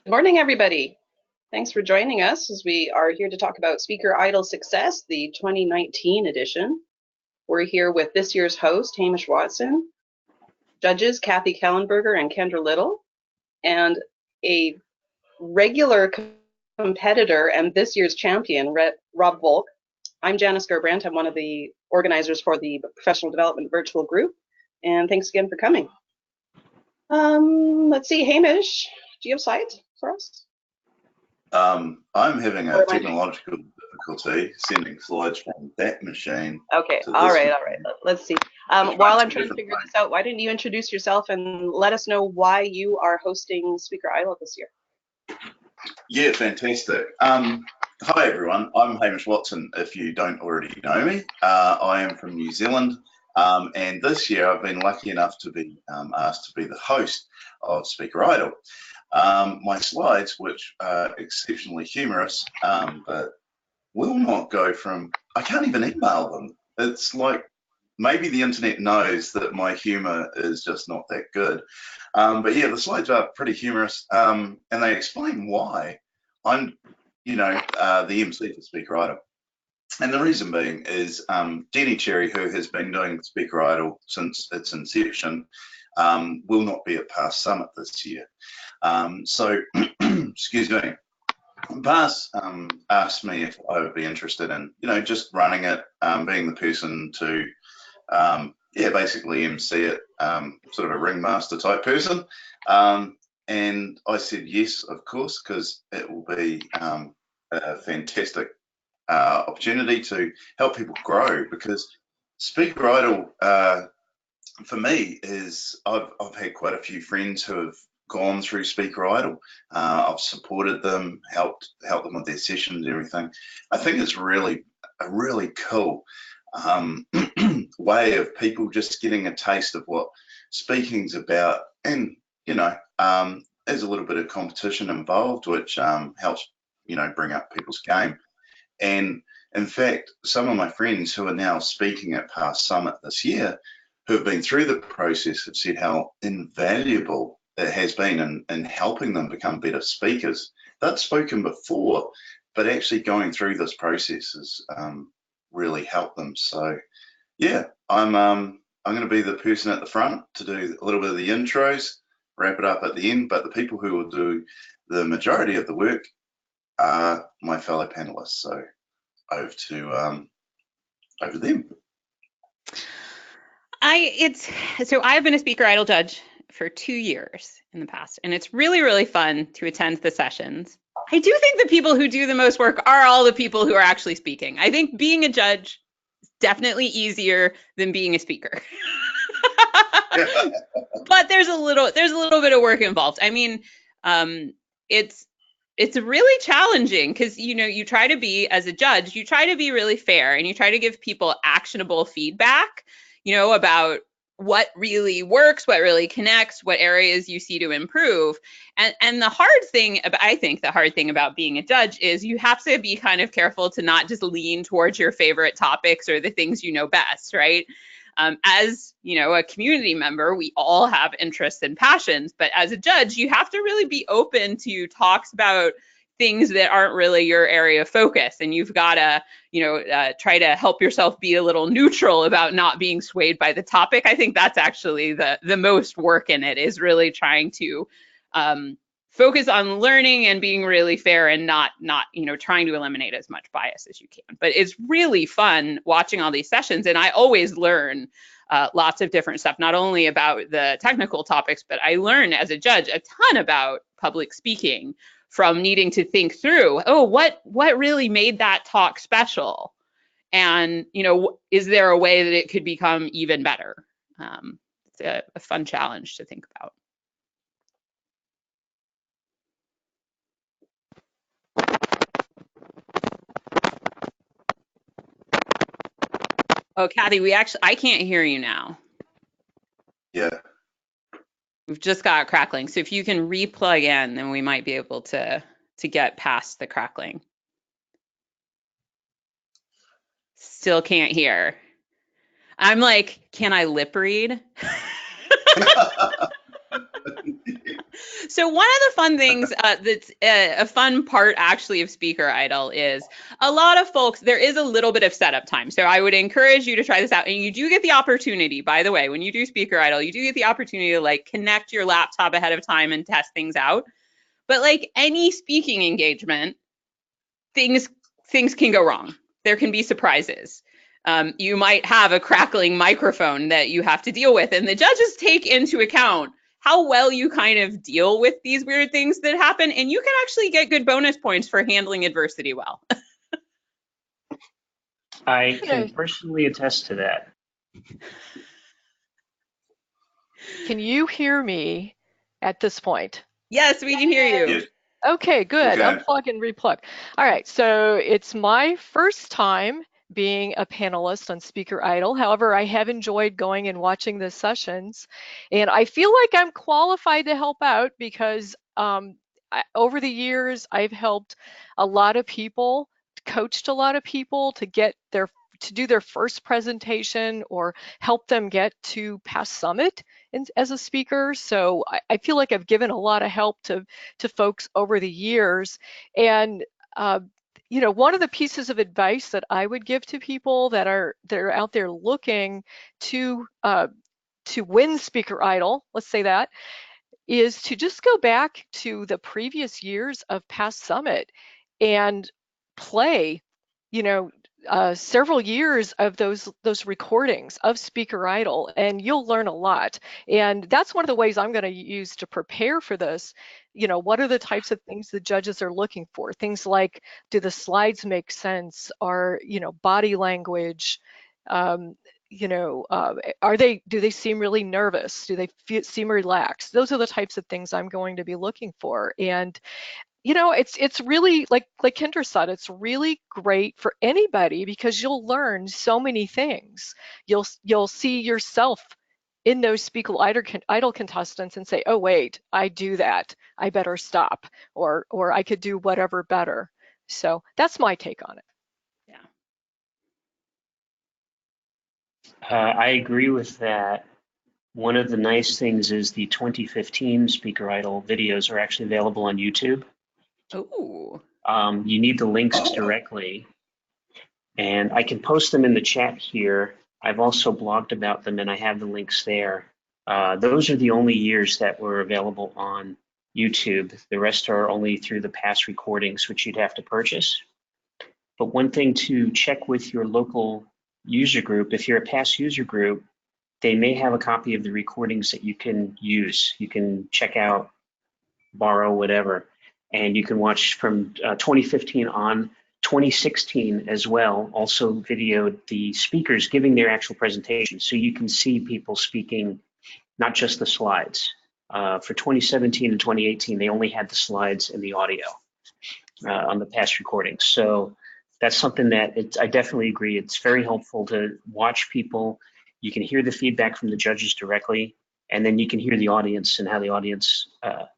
Good morning, everybody. Thanks for joining us as we are here to talk about Speaker Idol Success, the 2019 edition. We're here with this year's host, Hamish Watson, judges Kathy Kellenberger and Kendra Little, and a regular competitor and this year's champion, Rob Volk. I'm Janice Garbrandt. I'm one of the organizers for the Professional Development Virtual Group, and thanks again for coming. Let's see, Hamish, do you have slides for us? I'm having a technological difficulty sending slides from that machine. Okay, all right. Let's see. While I'm trying to figure this out, why didn't you introduce yourself and let us know why you are hosting Speaker Idol this year? Yeah, fantastic. Hi, everyone. I'm Hamish Watson, if you don't already know me. I am from New Zealand, and this year I've been lucky enough to be asked to be the host of Speaker Idol. My slides, which are exceptionally humorous, but will not go from, I can't even email them. It's like maybe the internet knows that my humor is just not that good. But yeah, the slides are pretty humorous, and they explain why I'm, the MC for Speaker Idol. And the reason being is Jenny Cherry, who has been doing Speaker Idol since its inception, will not be at Past Summit this year. So, excuse me, Past asked me if I would be interested in, just running it, being the person to, basically MC it, sort of a ringmaster type person. And I said yes, of course, because it will be a fantastic opportunity to help people grow, because Speaker Idol, for me, is I've had quite a few friends who have gone through Speaker Idol. I've supported them, helped them with their sessions and everything. I think it's really a really cool way of people just getting a taste of what speaking's about, and there's a little bit of competition involved, which helps bring up people's game. And in fact, some of my friends who are now speaking at Past Summit this year, who have been through the process, have said how invaluable it has been in helping them become better speakers. They'd spoken before, but actually going through this process has really helped them. So yeah, I'm going to be the person at the front to do a little bit of the intros, wrap it up at the end, but the people who will do the majority of the work are my fellow panelists. So over to them. I've been a Speaker Idol judge for 2 years in the past, and it's really, really fun to attend the sessions. I do think the people who do the most work are all the people who are actually speaking. I think being a judge is definitely easier than being a speaker. But there's a little bit of work involved. I mean, it's really challenging because, you try to be, as a judge, you try to be really fair, and you try to give people actionable feedback, about what really works, what really connects, what areas you see to improve. And I think the hard thing about being a judge is you have to be kind of careful to not just lean towards your favorite topics or the things you know best, right? As a community member, we all have interests and passions, but as a judge, you have to really be open to talks about things that aren't really your area of focus, and you've got to try to help yourself be a little neutral about not being swayed by the topic. I think that's actually the most work in it, is really trying to focus on learning and being really fair, and not trying to eliminate as much bias as you can. But it's really fun watching all these sessions, and I always learn lots of different stuff, not only about the technical topics, but I learn as a judge a ton about public speaking, from needing to think through, what really made that talk special? And, is there a way that it could become even better? It's a fun challenge to think about. Oh, Kathy, I can't hear you now. Yeah. We've just got crackling. So if you can re-plug in, then we might be able to get past the crackling. Still can't hear. I'm like, can I lip read? So one of the fun things that's a fun part actually of Speaker Idol is a lot of folks, there is a little bit of setup time. So I would encourage you to try this out. And you do get the opportunity, by the way, when you do Speaker Idol, you do get the opportunity to like connect your laptop ahead of time and test things out. But like any speaking engagement, things can go wrong. There can be surprises. You might have a crackling microphone that you have to deal with, and the judges take into account how well you kind of deal with these weird things that happen, and you can actually get good bonus points for handling adversity well. I can personally attest to that. Can you hear me at this point? Yes, we can hear you. Yes. Okay, good. Okay. Unplug and replug. All right, so it's my first time being a panelist on Speaker Idol. However, I have enjoyed going and watching the sessions, and I feel like I'm qualified to help out because over the years, I've helped a lot of people, coached a lot of people to do their first presentation or help them get to Pass Summit as a speaker. So I feel like I've given a lot of help to folks over the years. And you know, one of the pieces of advice that I would give to people that are out there looking to win Speaker Idol, let's say that, is to just go back to the previous years of Past Summit and play, you know, several years of those recordings of Speaker Idol, and you'll learn a lot. And that's one of the ways I'm going to use to prepare for this. You know, what are the types of things the judges are looking for? Things like, do the slides make sense? Or, you know, body language, you know, do they seem really nervous? Do they seem relaxed? Those are the types of things I'm going to be looking for. And, you know, it's really, like Kendra said, it's really great for anybody because you'll learn so many things. You'll see yourself in those Speaker Idol contestants and say, oh, wait, I do that. I better stop, or I could do whatever better. So that's my take on it. I agree with that. One of the nice things is the 2015 Speaker Idol videos are actually available on YouTube. Oh. You need the links directly, and I can post them in the chat here. I've also blogged about them, and I have the links there. Those are the only years that were available on YouTube. The rest are only through the past recordings, which you'd have to purchase. But one thing to check with your local user group, if you're a past user group, they may have a copy of the recordings that you can use. You can check out, borrow, whatever, and you can watch from 2015 on. 2016 as well also videoed the speakers giving their actual presentation, so you can see people speaking, not just the slides. For 2017 and 2018, they only had the slides and the audio on the past recordings. So that's something that I definitely agree. It's very helpful to watch people. You can hear the feedback from the judges directly, and then you can hear the audience and how the audience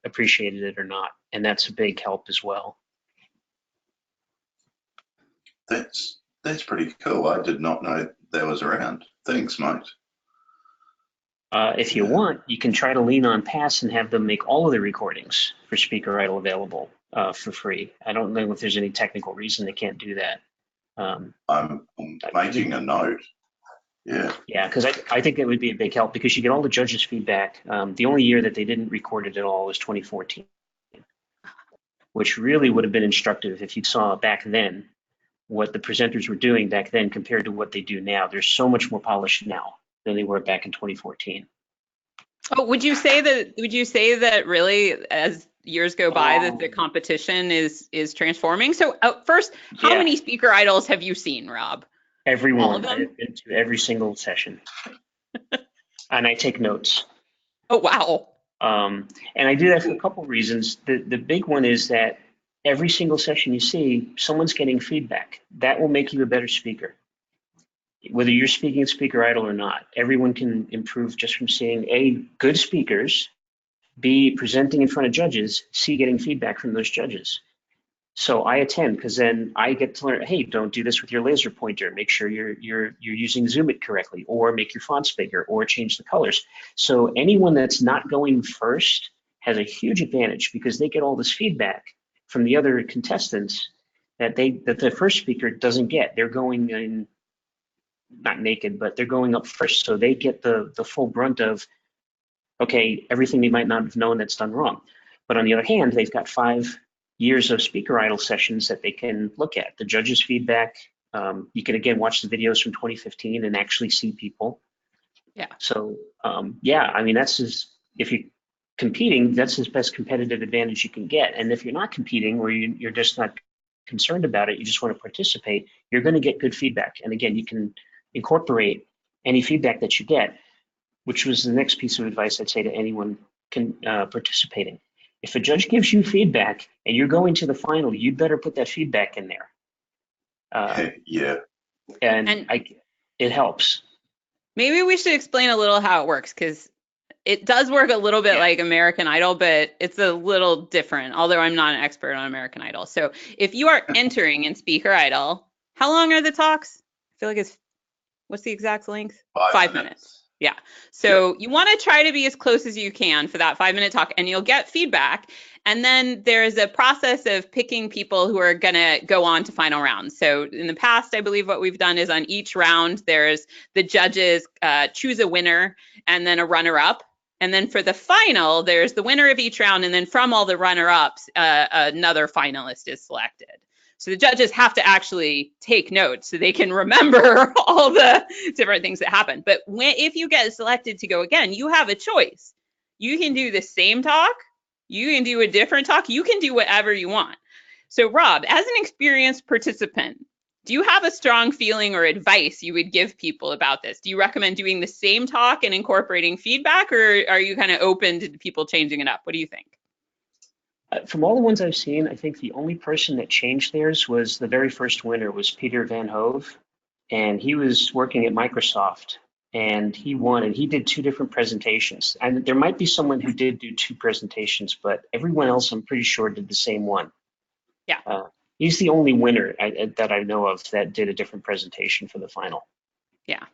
appreciated it or not. And that's a big help as well. That's pretty cool. I did not know that was around. Thanks, mate. If you want, you can try to lean on Pass and have them make all of the recordings for Speaker Idol available for free. I don't know if there's any technical reason they can't do that. I'm making a note. Yeah. Yeah, because I think it would be a big help because you get all the judges' feedback. The only year that they didn't record it at all was 2014, which really would have been instructive if you saw back then what the presenters were doing back then compared to what they do now. They're so much more polished now than they were back in 2014. Oh, would you say that really, as years go by, that the competition is transforming? So first, how many Speaker Idols have you seen, Rob? Everyone. All of them? I've been to every single session. And I take notes. Oh, wow. And I do that for a couple reasons. The big one is that every single session you see, someone's getting feedback. That will make you a better speaker. Whether you're speaking at Speaker Idol or not, everyone can improve just from seeing A, good speakers, B, presenting in front of judges, C, getting feedback from those judges. So I attend because then I get to learn, hey, don't do this with your laser pointer. Make sure you're using Zoom it correctly, or make your fonts bigger, or change the colors. So anyone that's not going first has a huge advantage because they get all this feedback from the other contestants that the first speaker doesn't get. They're going in, not naked, but they're going up first, so they get the full brunt of, okay, everything they might not have known that's done wrong. But on the other hand, they've got 5 years of speaker idle sessions that they can look at. The judges' feedback, you can again watch the videos from 2015 and actually see people. Yeah. So yeah, I mean, if you're competing, that's his best competitive advantage you can get. And if you're not competing or you're just not concerned about it, you just want to participate, you're going to get good feedback. And again, you can incorporate any feedback that you get, which was the next piece of advice I'd say to anyone participating. If a judge gives you feedback and you're going to the final, you'd better put that feedback in there. Yeah. And it helps. Maybe we should explain a little how it works, because it does work a little bit like American Idol, but it's a little different, although I'm not an expert on American Idol. So if you are entering in Speaker Idol, how long are the talks? I feel like what's the exact length? 5 minutes. Yeah. So you want to try to be as close as you can for that 5-minute talk, and you'll get feedback. And then there's a process of picking people who are going to go on to final rounds. So in the past, I believe what we've done is on each round, there's the judges choose a winner and then a runner-up. And then for the final, there's the winner of each round. And then from all the runner-ups, another finalist is selected. So the judges have to actually take notes so they can remember all the different things that happen. But if you get selected to go again, you have a choice. You can do the same talk. You can do a different talk. You can do whatever you want. So Rob, as an experienced participant, do you have a strong feeling or advice you would give people about this? Do you recommend doing the same talk and incorporating feedback, or are you kind of open to people changing it up? What do you think? From all the ones I've seen, I think the only person that changed theirs was the very first winner was Peter Van Hove, and he was working at Microsoft, and he won, and he did 2 different presentations. And there might be someone who did do 2 presentations, but everyone else, I'm pretty sure, did the same one. Yeah. He's the only winner that I know of that did a different presentation for the final. Yeah.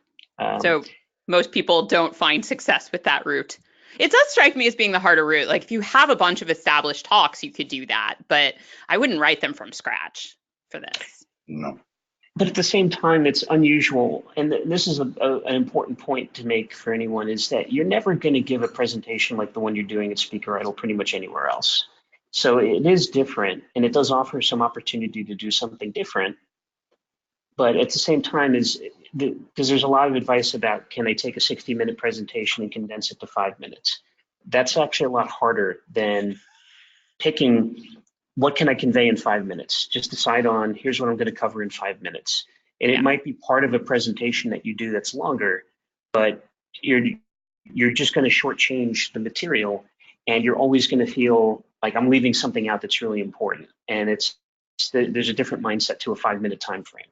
So most people don't find success with that route. It does strike me as being the harder route. Like if you have a bunch of established talks, you could do that, but I wouldn't write them from scratch for this. No. But at the same time, it's unusual, and this is an important point to make for anyone, is that you're never going to give a presentation like the one you're doing at Speaker Idol pretty much anywhere else. So it is different, and it does offer some opportunity to do something different. But at the same time, because there's a lot of advice about, can they take a 60-minute presentation and condense it to 5 minutes? That's actually a lot harder than picking what can I convey in 5 minutes. Just decide on, here's what I'm going to cover in 5 minutes. And it might be part of a presentation that you do that's longer, but you're just going to shortchange the material, and you're always going to feel like I'm leaving something out that's really important. And there's a different mindset to a 5-minute time frame.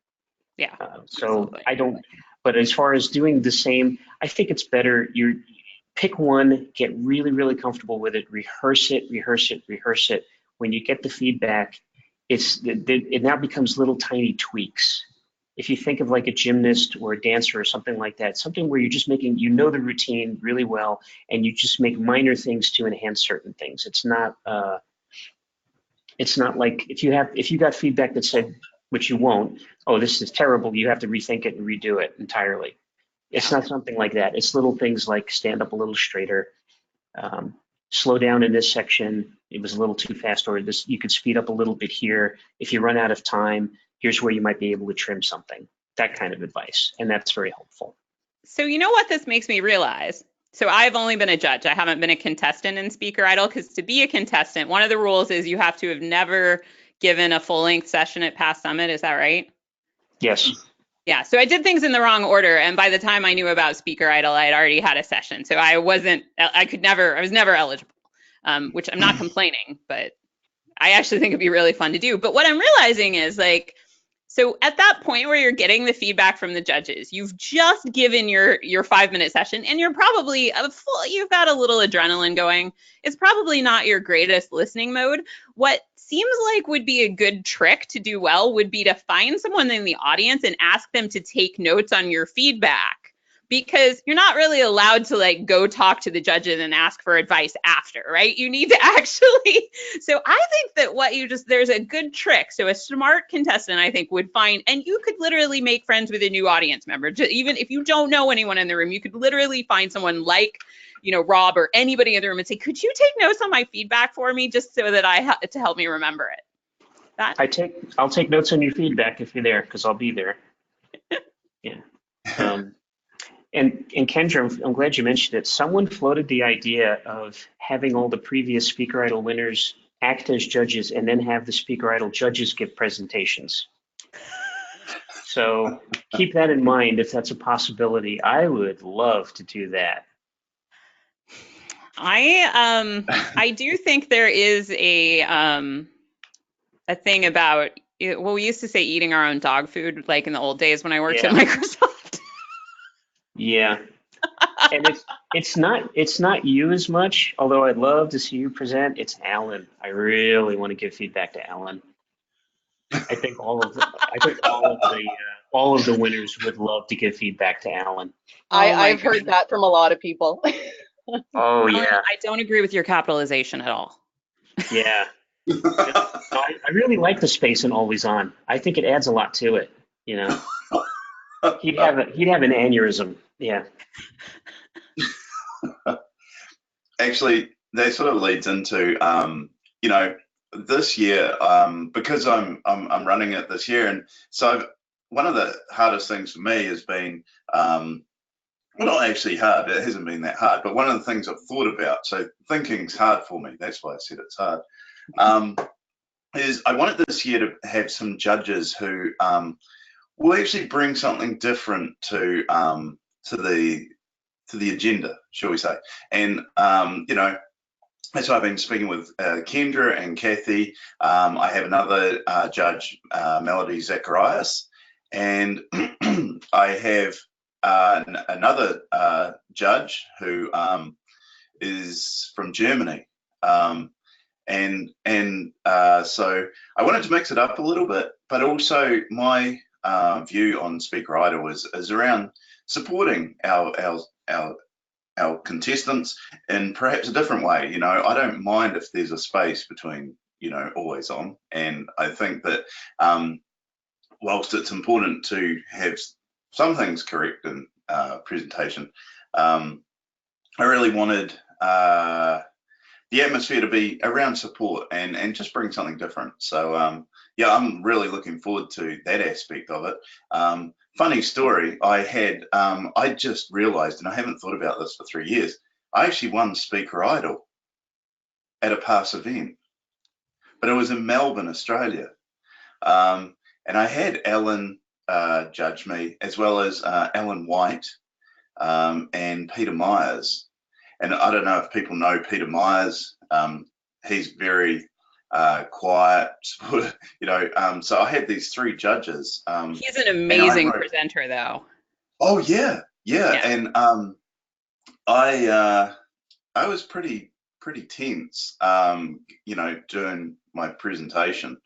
Yeah. So absolutely. But as far as doing the same, I think it's better you pick one, get really, really comfortable with it, rehearse it. When you get the feedback, it now becomes little tiny tweaks. If you think of like a gymnast or a dancer or something like that, something where you're just making, the routine really well, and you just make minor things to enhance certain things. It's not like if you got feedback that said, which you won't, oh, this is terrible, you have to rethink it and redo it entirely. It's not something like that. It's little things like stand up a little straighter, slow down in this section, it was a little too fast, or this, you could speed up a little bit here. If you run out of time, here's where you might be able to trim something, that kind of advice. And that's very helpful. So you know what this makes me realize? So I've only been a judge. I haven't been a contestant in Speaker Idol, because to be a contestant, one of the rules is you have to have never given a full-length session at Past Summit. Is that right? Yes. Yeah. So I did things in the wrong order. And by the time I knew about Speaker Idol, I had already had a session. So I was never eligible, which I'm not complaining, but I actually think it'd be really fun to do. But what I'm realizing is like, so at that point where you're getting the feedback from the judges, you've just given your 5-minute session, and you're probably you've got a little adrenaline going. It's probably not your greatest listening mode. What seems like would be a good trick to do well would be to find someone in the audience and ask them to take notes on your feedback because you're not really allowed to like go talk to the judges and ask for advice after, right? You need to actually, so I think that there's a good trick. So a smart contestant, I think, would find, and you could literally make friends with a new audience member. Even if you don't know anyone in the room, you could literally find someone like, Rob or anybody in the room and say, could you take notes on my feedback for me just so that to help me remember it? I'll take notes on your feedback if you're there, because I'll be there. Yeah. And Kendra, I'm glad you mentioned it. Someone floated the idea of having all the previous Speaker Idol winners act as judges and then have the Speaker Idol judges give presentations. So keep that in mind if that's a possibility. I would love to do that. I do think there is a thing about, well, we used to say eating our own dog food, like in the old days when I worked at Microsoft. Yeah. And it's not you as much, although I'd love to see you present. It's Alan. I really want to give feedback to Alan. I think all of the winners would love to give feedback to Alan. I've heard that from a lot of people. Oh yeah. I don't agree with your capitalization at all. Yeah. I really like the space and always on. I think it adds a lot to it. He'd have an aneurysm. Yeah. Actually, that sort of leads into this year, because I'm running it this year, and so one of the hardest things for me has been, well, not actually hard, it hasn't been that hard, but one of the things I've thought about, so thinking's hard for me, that's why I said it's hard, is I wanted this year to have some judges who will actually bring something different to the agenda, shall we say. And that's why I've been speaking with Kendra and Kathy. I have another judge, Melody Zacharias, and I have another judge who is from Germany. So I wanted to mix it up a little bit, but also my view on Speaker Idol is around supporting our contestants in perhaps a different way. I don't mind if there's a space between, always on. And I think that whilst it's important to have some things correct in presentation, I really wanted the atmosphere to be around support and just bring something different. So yeah, I'm really looking forward to that aspect of it. Funny story, I just realized, and I haven't thought about this for 3 years, I actually won Speaker Idol at a past event, but it was in Melbourne, Australia. And I had Alan judge me, as well as Alan White and Peter Myers. And I don't know if people know Peter Myers. He's very quiet, sort of, so I had these 3 judges. He's an amazing presenter, though. Oh yeah. And I was pretty tense, doing my presentation,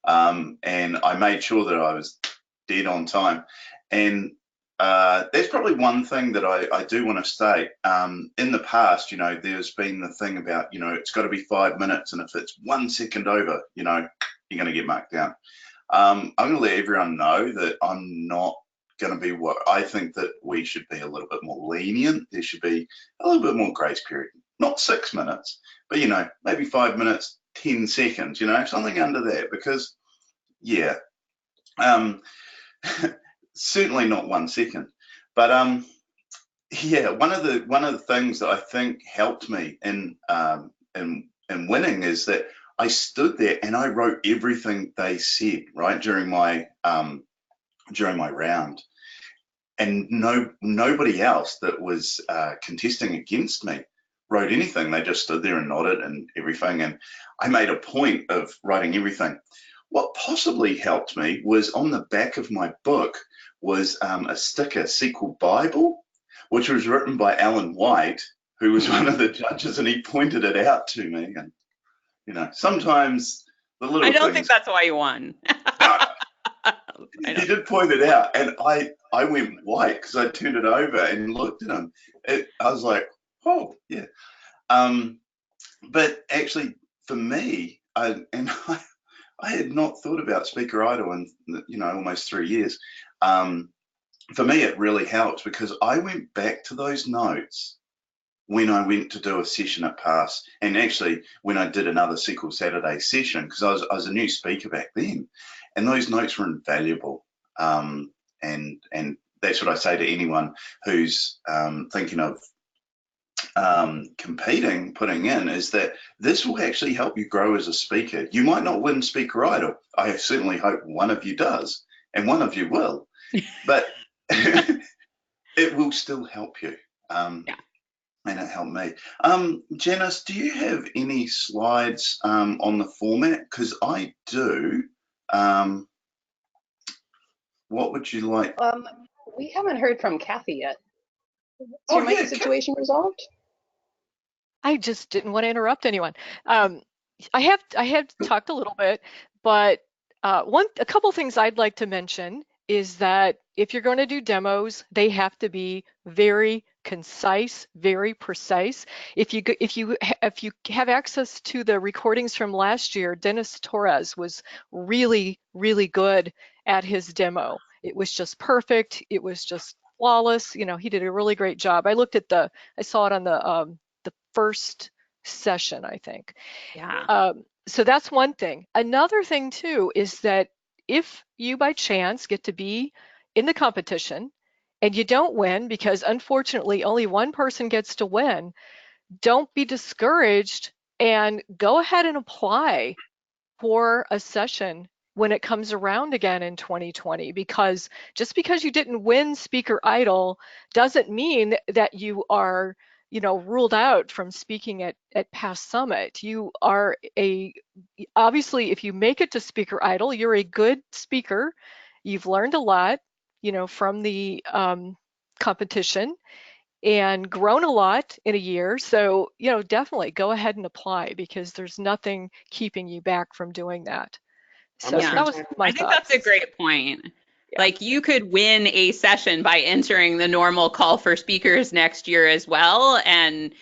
and I made sure that I was dead on time. And there's probably one thing that I do want to state. In the past, there's been the thing about, it's got to be 5 minutes, and if it's 1 second over, you're going to get marked down. I'm going to let everyone know that I'm not going to be what I think that we should be a little bit more lenient. There should be a little bit more grace period, not 6 minutes, but maybe 5 minutes, 10 seconds, something under that, because yeah. Certainly not 1 second, but yeah, one of the things that I think helped me in winning is that I stood there and I wrote everything they said right during my round, and nobody else that was contesting against me wrote anything. They just stood there and nodded and everything, and I made a point of writing everything. What possibly helped me was on the back of my book was a sticker, Sequel Bible, which was written by Alan White, who was one of the judges, and he pointed it out to me. And sometimes the little I don't think that's why you won. He did point it out, and I I went white because I turned it over and looked at him. I was like, oh, yeah. But actually, for me, I had not thought about Speaker Idol in, almost 3 years. For me, it really helped because I went back to those notes when I went to do a session at PASS, and actually when I did another SQL Saturday session, because I was a new speaker back then, and those notes were invaluable. And that's what I say to anyone who's thinking of competing, putting in, is that this will actually help you grow as a speaker. You might not win Speaker Idol. I certainly hope one of you does, and one of you will, but it will still help you. Yeah. And it helped me. Janice, do you have any slides on the format? Because I do. What would you like? We haven't heard from Kathy yet. Is Oh, your mic yeah, situation resolved? I just didn't want to interrupt anyone. I have talked a little bit, but a couple things I'd like to mention is that if you're going to do demos, they have to be very concise, very precise. If you have access to the recordings from last year, Dennis Torres was really, really good at his demo. It was just perfect. It was just flawless. You know, he did a really great job. I saw it on the first session, I think. Yeah. So that's one thing. Another thing too is that if you by chance get to be in the competition and you don't win, because unfortunately only one person gets to win, don't be discouraged and go ahead and apply for a session when it comes around again in 2020, because just because you didn't win Speaker Idol doesn't mean that you are ruled out from speaking at PASS Summit. You are obviously, if you make it to Speaker Idol, you're a good speaker. You've learned a lot, from the competition and grown a lot in a year. So, definitely go ahead and apply because there's nothing keeping you back from doing that. So Yeah. that was my I think thoughts. that's a great point. Yeah. Like you could win a session by entering the normal call for speakers next year as well, and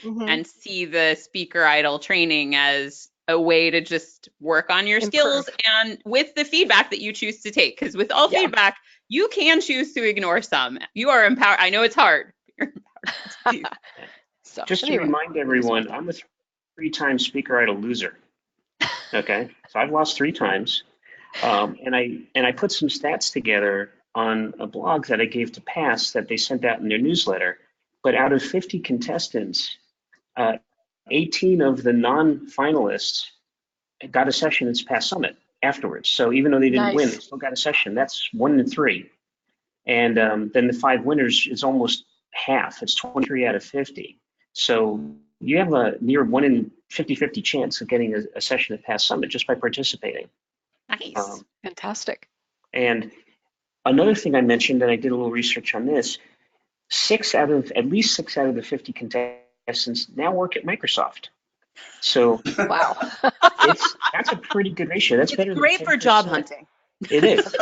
see the Speaker Idol training as a way to just work on your skills and with the feedback that you choose to take. Because with all feedback, you can choose to ignore some. You are empowered. I know it's hard. You're empowered to So, just to remind everyone, I'm a 3-time Speaker Idol loser. Okay, so I've lost 3 times. And I put some stats together on a blog that I gave to PASS that they sent out in their newsletter. But out of 50 contestants, 18 of the non-finalists got a session at PASS Summit afterwards. So even though they didn't win, they still got a session. That's 1 in 3. And then the 5 winners is almost half. It's 23 out of 50. So you have a near 1 in 50-50 chance of getting a session at PASS Summit just by participating. Nice. Fantastic. And another thing I mentioned, and I did a little research on this, at least 6 out of the 50 contestants now work at Microsoft. So wow, that's a pretty good ratio. That's better. Great than for job hunting. It is.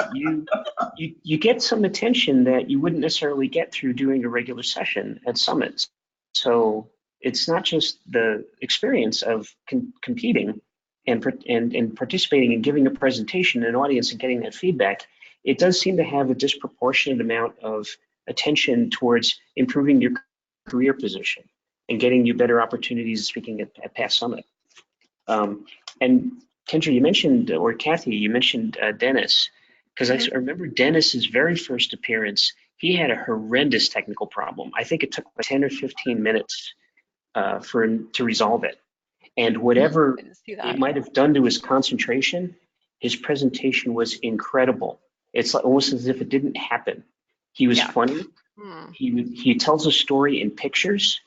You get some attention that you wouldn't necessarily get through doing a regular session at summits. So it's not just the experience of competing and participating and giving a presentation to an audience and getting that feedback. It does seem to have a disproportionate amount of attention towards improving your career position and getting you better opportunities speaking at PASS Summit. And Kendra, you mentioned, or Kathy, you mentioned Dennis, because I remember Dennis's very first appearance, he had a horrendous technical problem. I think it took 10 or 15 minutes for him to resolve it. And whatever it might have done to his concentration, his presentation was incredible. It's almost as if it didn't happen. He was funny. He tells a story in pictures.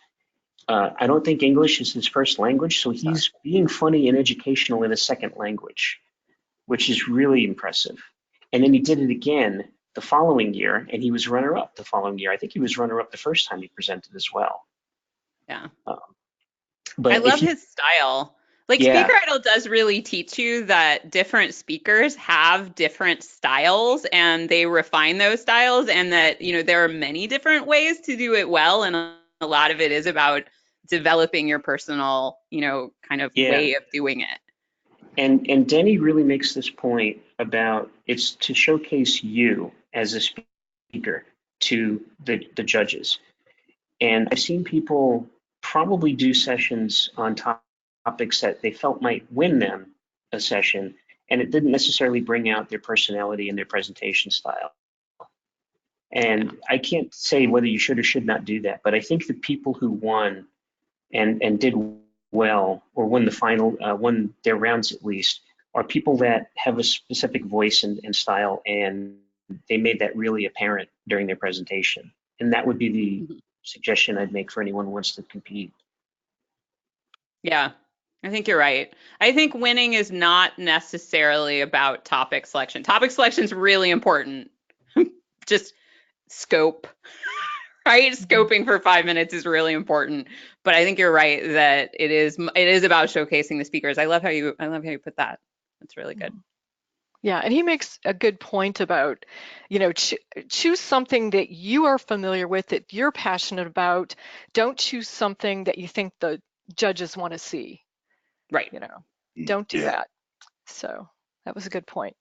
I don't think English is his first language, so he's being funny and educational in a second language, which is really impressive. And then he did it again the following year, and he was runner-up the following year. I think he was runner-up the first time he presented as well. Yeah. But I love his style. Like Yeah, Speaker Idol does really teach you that different speakers have different styles and they refine those styles, and that, there are many different ways to do it well. And a lot of it is about developing your personal, kind of yeah. way of doing it. And Denny really makes this point about it's to showcase you as a speaker to the judges. And I've seen people probably do sessions on topics that they felt might win them a session, and it didn't necessarily bring out their personality and their presentation style. And I can't say whether you should or should not do that, but I think the people who won and did well, or won the final, won their rounds at least, are people that have a specific voice and style, and they made that really apparent during their presentation. And that would be the suggestion I'd make for anyone who wants to compete. Yeah, I think you're right. I think winning is not necessarily about topic selection. Topic selection is really important. Just scope, right? Scoping for 5 minutes is really important. But I think you're right that it is about showcasing the speakers. I love how you put that. That's really good. Yeah, and he makes a good point about, choose something that you are familiar with, that you're passionate about. Don't choose something that you think the judges want to see. Right. Don't do Yeah. that. So that was a good point.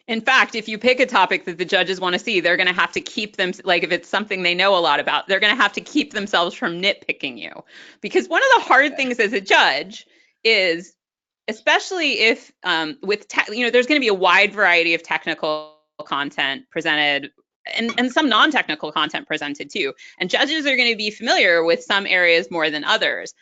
In fact, if you pick a topic that the judges want to see, they're going to have to keep them, like if it's something they know a lot about, they're going to have to keep themselves from nitpicking you. Because one of the hard things as a judge is, especially if there's going to be a wide variety of technical content presented, and some non-technical content presented too. And judges are going to be familiar with some areas more than others.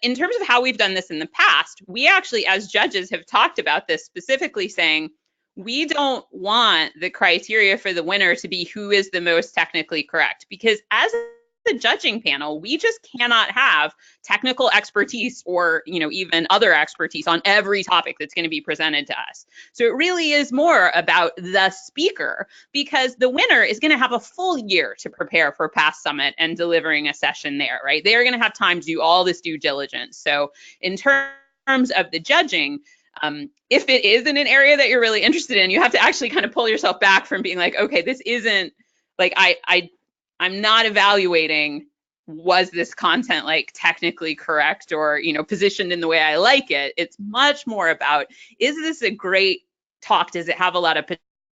In terms of how we've done this in the past, we actually, as judges, have talked about this specifically, saying we don't want the criteria for the winner to be who is the most technically correct, because as the judging panel, we just cannot have technical expertise or, even other expertise on every topic that's going to be presented to us. So it really is more about the speaker, because the winner is going to have a full year to prepare for Past Summit and delivering a session there, right? They're going to have time to do all this due diligence. So in terms of the judging, if it is in an area that you're really interested in, you have to actually kind of pull yourself back from being like, okay, this isn't like, I'm not evaluating, was this content like technically correct or, positioned in the way I like it. It's much more about, is this a great talk? Does it have a lot of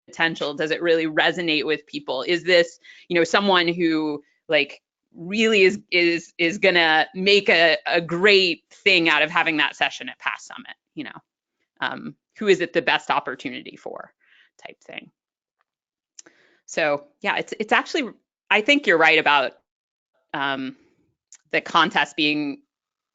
potential? Does it really resonate with people? Is this, someone who like really is gonna make a great thing out of having that session at Past Summit, who is it the best opportunity for, type thing. So yeah, it's actually, I think you're right about the contest being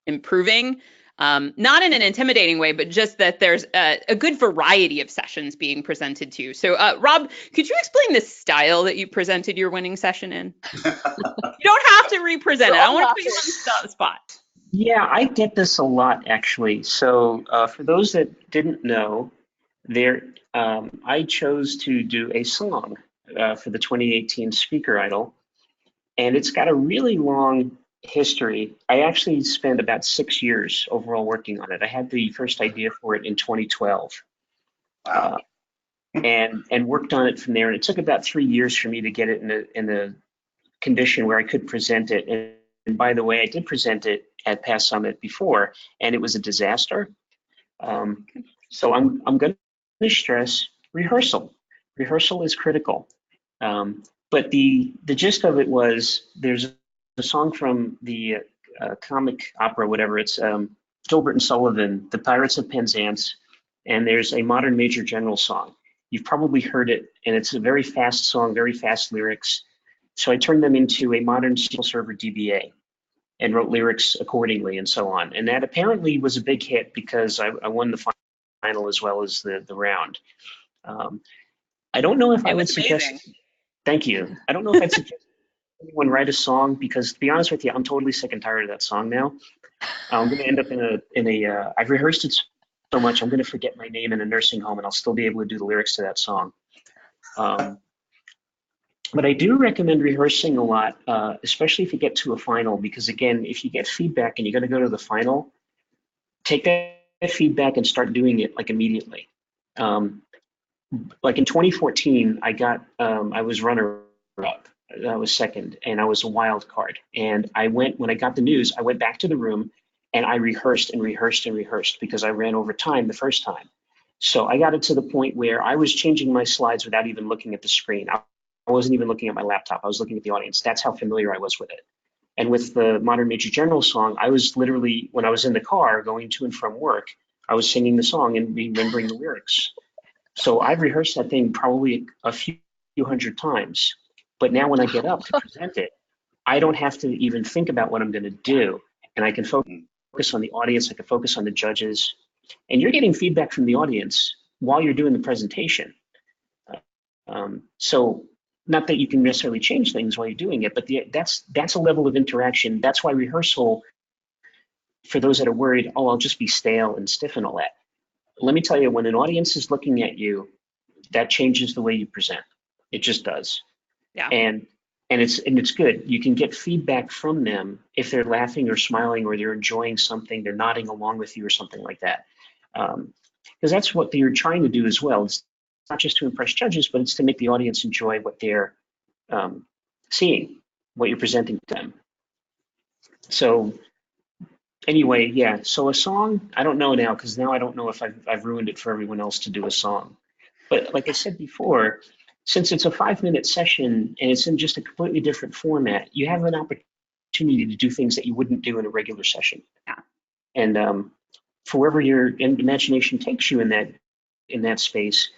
improving, not in an intimidating way, but just that there's a good variety of sessions being presented to. So Rob, could you explain the style that you presented your winning session in? You don't have to represent it. I want to put you on the spot. Yeah, I get this a lot, actually. So for those that didn't know, I chose to do a song for the 2018 Speaker Idol, and it's got a really long history. I actually spent about 6 years overall working on it. I had the first idea for it in 2012. Wow. And worked on it from there. And it took about 3 years for me to get it in a condition where I could present it. And by the way, I did present it at Past Summit before, and it was a disaster. So I'm going to stress rehearsal. Rehearsal is critical. But the gist of it was, there's a song from the comic opera, whatever, it's Gilbert and Sullivan, The Pirates of Penzance, and there's a modern Major General song. You've probably heard it, and it's a very fast song, very fast lyrics. So I turned them into a modern SQL Server DBA and wrote lyrics accordingly and so on. And that apparently was a big hit because I won the final as well as the round. I don't know if I would suggest, thank you. I don't know if I'd suggest anyone write a song, because to be honest with you, I'm totally sick and tired of that song now. I'm going to end up in a I've rehearsed it so much, I'm going to forget my name in a nursing home, and I'll still be able to do the lyrics to that song. But I do recommend rehearsing a lot, especially if you get to a final, because again, if you get feedback and you're going to go to the final, take that feedback and start doing it like immediately. Like in 2014, I was runner up. I was second, and I was a wild card. And when I got the news, I went back to the room and I rehearsed and rehearsed and rehearsed because I ran over time the first time. So I got it to the point where I was changing my slides without even looking at the screen. I wasn't even looking at my laptop. I was looking at the audience. That's how familiar I was with it. And with the Modern Major General song, I was literally, when I was in the car going to and from work, I was singing the song and remembering the lyrics. So I've rehearsed that thing probably a few hundred times. But now when I get up to present it, I don't have to even think about what I'm going to do. And I can focus on the audience. I can focus on the judges. And you're getting feedback from the audience while you're doing the presentation. So not that you can necessarily change things while you're doing it, but that's a level of interaction. That's why rehearsal, for those that are worried, oh, I'll just be stale and stiff and all that. Let me tell you, when an audience is looking at you, that changes the way you present. It just does. Yeah. And it's good. You can get feedback from them if they're laughing or smiling or they're enjoying something, they're nodding along with you or something like that. Because that's what you're trying to do as well. It's not just to impress judges, but it's to make the audience enjoy what they're seeing, what you're presenting to them. So anyway, yeah. So a song, I don't know now, because now I don't know if I've ruined it for everyone else to do a song. But like I said before, since it's a 5-minute session and it's in just a completely different format, you have an opportunity to do things that you wouldn't do in a regular session. Yeah. And for wherever your imagination takes you in that space,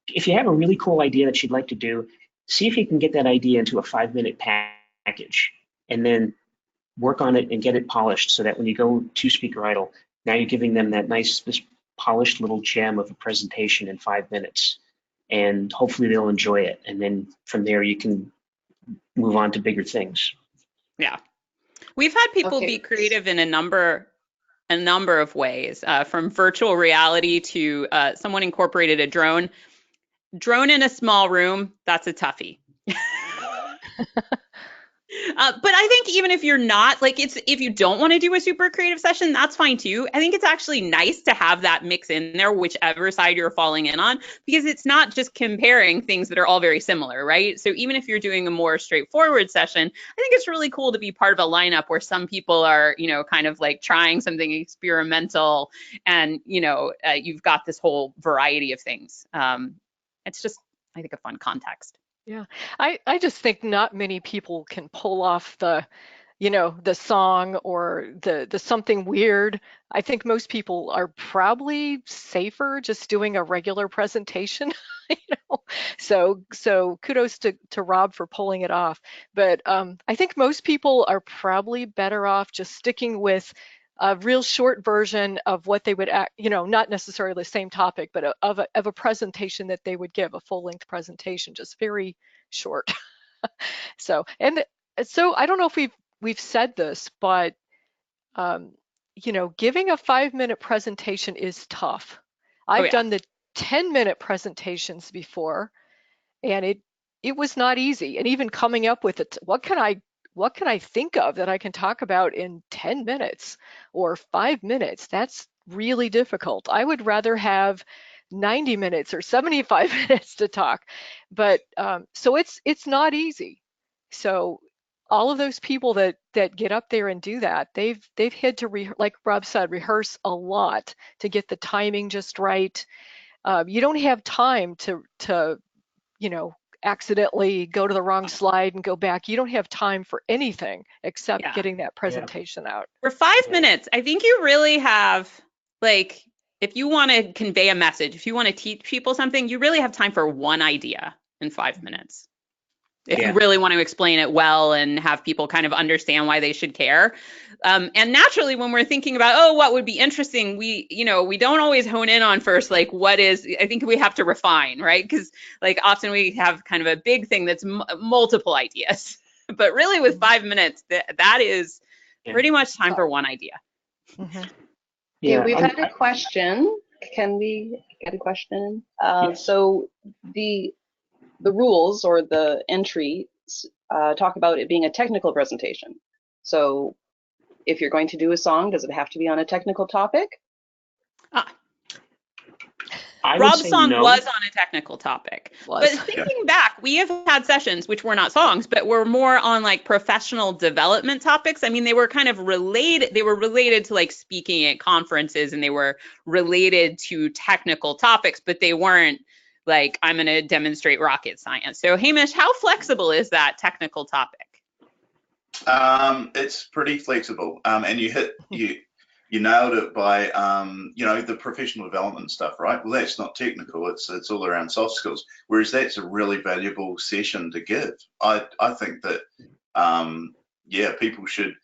if you have a really cool idea that you'd like to do, see if you can get that idea into a 5-minute package and then work on it and get it polished so that when you go to Speaker Idol, now you're giving them that nice, this polished little gem of a presentation in 5 minutes. And hopefully they'll enjoy it. And then from there, you can move on to bigger things. Yeah. We've had people be creative in a number of ways, from virtual reality to someone incorporated a drone. Drone in a small room, that's a toughie. But I think even if you're not, like, if you don't want to do a super creative session, that's fine too. I think it's actually nice to have that mix in there, whichever side you're falling in on, because it's not just comparing things that are all very similar, right? So even if you're doing a more straightforward session, I think it's really cool to be part of a lineup where some people are, kind of like trying something experimental, and, you've got this whole variety of things. It's just, I think, a fun context. Yeah, I just think not many people can pull off the song or the something weird. I think most people are probably safer just doing a regular presentation, So kudos to Rob for pulling it off. But I think most people are probably better off just sticking with a real short version of what they would, not necessarily the same topic, but of a presentation that they would give, a full-length presentation, just very short. So I don't know if we've said this, but giving a 5-minute presentation is tough. I've done the 10-minute presentations before, and it was not easy. And even coming up with it, what can I think of that I can talk about in 10 minutes or 5 minutes? That's really difficult. I would rather have 90 minutes or 75 minutes to talk. But so it's not easy. So all of those people that get up there and do that, they've had to, like Rob said, rehearse a lot to get the timing just right. You don't have time to accidentally go to the wrong slide and go back. You don't have time for anything except getting that presentation out. For 5 minutes, I think you really have, like, if you want to convey a message, if you want to teach people something, you really have time for one idea in 5 minutes. If you really want to explain it well and have people kind of understand why they should care. And naturally, when we're thinking about, what would be interesting, we don't always hone in on first, like, I think we have to refine, right? Because, like, often we have kind of a big thing that's multiple ideas. But really with 5 minutes, that is pretty much time for one idea. Mm-hmm. Yeah, we've had a question. Can we get a question? Yes. So the rules or the entries talk about it being a technical presentation. So If you're going to do a song, does it have to be on a technical topic? I would Rob's say song no. was on a technical topic. But thinking back, we have had sessions which were not songs, but were more on like professional development topics. I mean, they were kind of related. They were related to like speaking at conferences, and they were related to technical topics, but they weren't like, I'm going to demonstrate rocket science. So Hamish, how flexible is that technical topic? It's pretty flexible, and you nailed it by the professional development stuff, right? Well, that's not technical; it's all around soft skills. Whereas that's a really valuable session to give. I think that people should.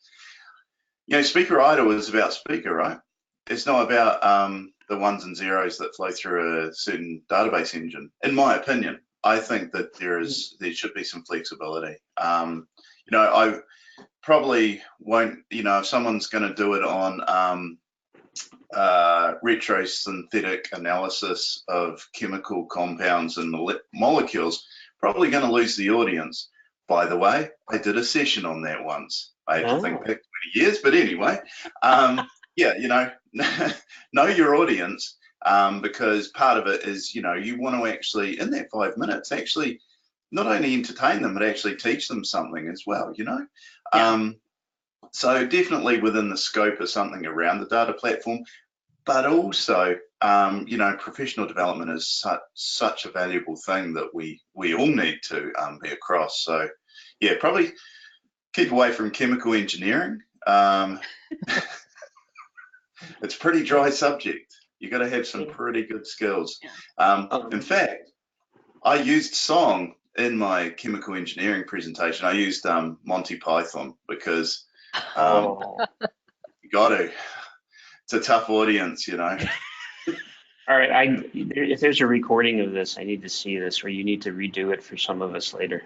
Speaker Idol is about speaker, right? It's not about the ones and zeros that flow through a certain database engine. In my opinion, I think that there should be some flexibility. I probably won't, if someone's going to do it on retrosynthetic analysis of chemical compounds and molecules, probably going to lose the audience. By the way, I did a session on that once. I had to think back 20 years, but anyway, know your audience, because part of it is, you want to actually, in that 5 minutes, actually not only entertain them, but actually teach them something as well, Yeah. So definitely within the scope of something around the data platform, but also, professional development is such a valuable thing that we all need to be across. So, yeah, probably keep away from chemical engineering. It's a pretty dry subject. You got to have some pretty good skills. In fact, I used song in my chemical engineering presentation. I used Monty Python because you got to. It's a tough audience, All right, if there's a recording of this, I need to see this, or you need to redo it for some of us later.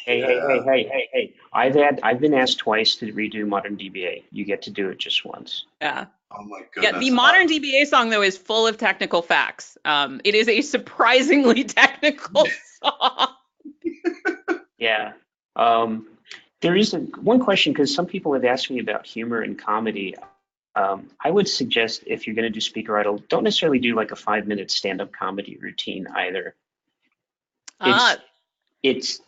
Hey! I've been asked twice to redo Modern DBA. You get to do it just once. Yeah. Oh my goodness. Yeah, the Modern DBA song though is full of technical facts. It is a surprisingly technical song. Yeah. There is one question, because some people have asked me about humor and comedy. I would suggest, if you're going to do Speaker Idol, don't necessarily do like a 5-minute stand-up comedy routine either. It's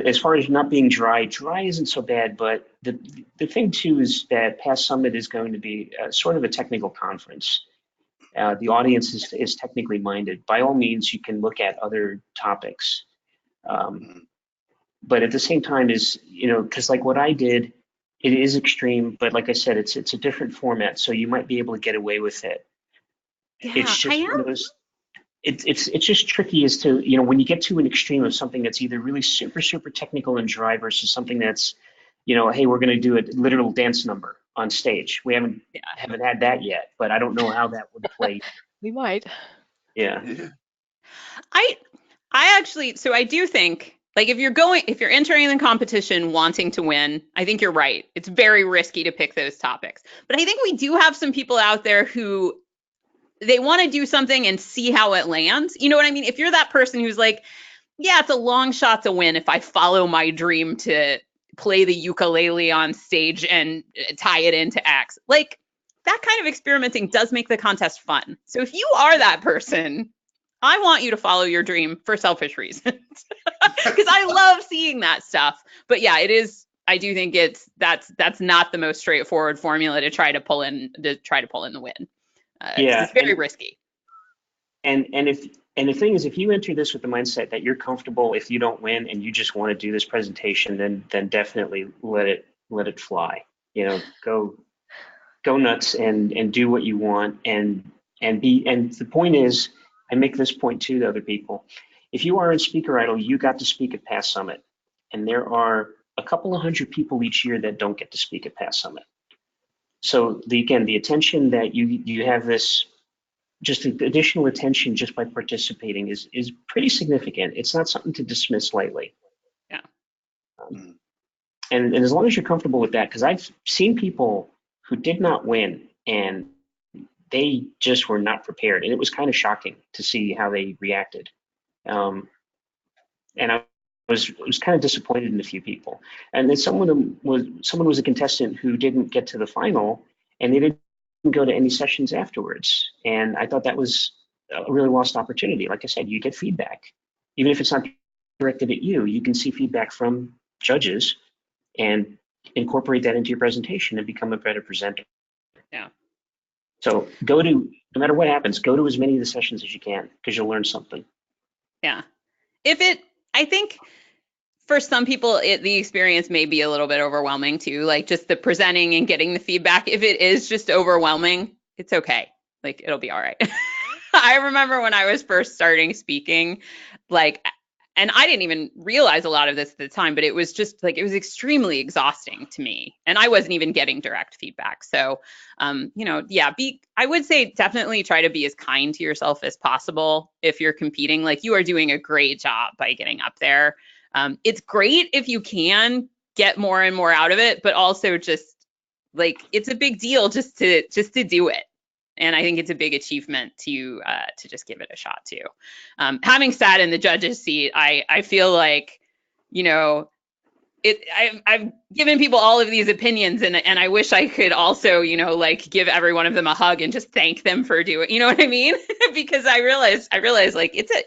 as far as not being dry isn't so bad, but the thing too is that Past Summit is going to be sort of a technical conference. The audience is technically minded. By all means, you can look at other topics. But at the same time because like what I did, it is extreme, but like I said, it's a different format, so you might be able to get away with it. Yeah, it's just one of those. It's just tricky as to, when you get to an extreme of something that's either really super, super technical and dry versus something that's, hey, we're going to do a literal dance number on stage. We haven't had that yet, but I don't know how that would play. We might. Yeah. I actually, so I do think, like, if you're entering the competition wanting to win, I think you're right. It's very risky to pick those topics. But I think we do have some people out there who they want to do something and see how it lands. You know what I mean? If you're that person who's like, yeah, it's a long shot to win if I follow my dream to play the ukulele on stage and tie it into X. Like, that kind of experimenting does make the contest fun. So if you are that person, I want you to follow your dream for selfish reasons, because I love seeing that stuff. But yeah, it is. I do think that's not the most straightforward formula to try to pull in the win. It's very risky. And the thing is, if you enter this with the mindset that you're comfortable if you don't win and you just want to do this presentation, then definitely let it fly. Go nuts and do what you want and the point is, I make this point too to other people. If you are in Speaker Idol, you got to speak at Past Summit, and there are a couple of hundred people each year that don't get to speak at Past Summit. So the attention that you have, this just additional attention just by participating is pretty significant. It's not something to dismiss lightly. Yeah. And as long as you're comfortable with that, because I've seen people who did not win and they just were not prepared, and it was kind of shocking to see how they reacted. And was kind of disappointed in a few people. And then someone was a contestant who didn't get to the final, and they didn't go to any sessions afterwards. And I thought that was a really lost opportunity. Like I said, you get feedback, even if it's not directed at you. You can see feedback from judges and incorporate that into your presentation and become a better presenter. Yeah. So no matter what happens, go to as many of the sessions as you can, because you'll learn something. Yeah. I think for some people, the experience may be a little bit overwhelming too, like just the presenting and getting the feedback. If it is just overwhelming, it's okay. Like, it'll be all right. I remember when I was first starting speaking, and I didn't even realize a lot of this at the time, but it was just like, it was extremely exhausting to me. And I wasn't even getting direct feedback. So, I would say definitely try to be as kind to yourself as possible if you're competing. Like, you are doing a great job by getting up there. It's great if you can get more and more out of it, but also just like, it's a big deal just to do it. And I think it's a big achievement to just give it a shot too. Having sat in the judge's seat, I feel like, I've given people all of these opinions, and I wish I could also, give every one of them a hug and just thank them for doing, you know what I mean? Because I realize like it's a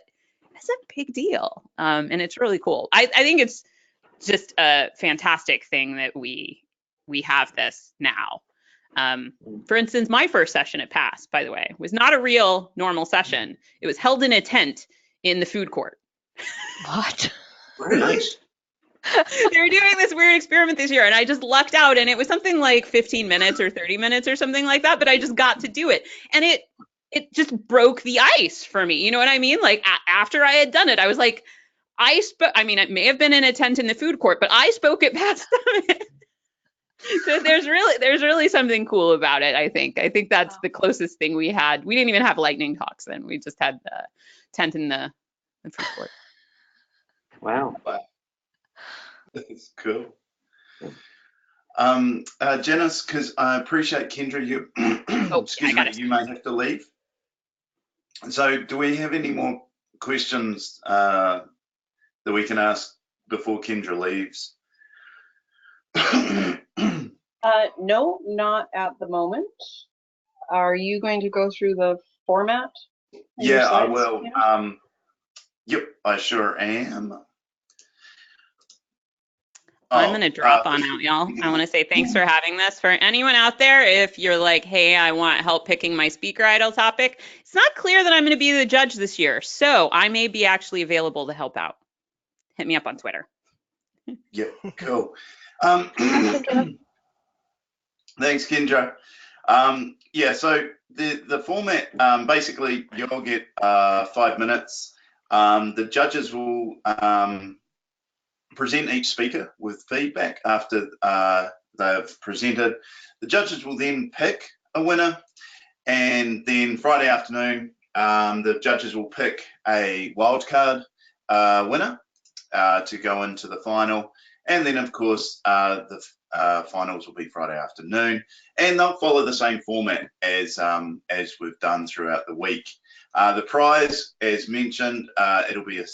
big deal, and it's really cool. I think it's just a fantastic thing that we have this now. For instance, my first session at PASS, by the way, was not a real normal session. It was held in a tent in the food court. What? Very nice. They were doing this weird experiment this year, and I just lucked out, and it was something like 15 minutes or 30 minutes or something like that, but I just got to do it. And it just broke the ice for me. You know what I mean? Like, after I had done it, I was like, it may have been in a tent in the food court, but I spoke at PASS Summit. So there's really something cool about it. I think that's the closest thing we had. We didn't even have lightning talks then. We just had the tent in the food court. Wow. That's cool. Janice, because I appreciate Kendra, you you may have to leave. So do we have any more questions that we can ask before Kendra leaves? No, not at the moment. Are you going to go through the format? Yeah, I will. Yep, I sure am. I'm going to drop on out, y'all. I want to say thanks for having this. For anyone out there, if you're like, hey, I want help picking my speaker idol topic, it's not clear that I'm going to be the judge this year, so I may be actually available to help out. Hit me up on Twitter. Yep, cool. Thanks, Kendra. Yeah, so the format, basically, you'll get 5 minutes. The judges will present each speaker with feedback after they've presented. The judges will then pick a winner, and then Friday afternoon, the judges will pick a wildcard winner to go into the final. And then, of course, the finals will be Friday afternoon, and they'll follow the same format as we've done throughout the week. The prize, as mentioned, it'll be a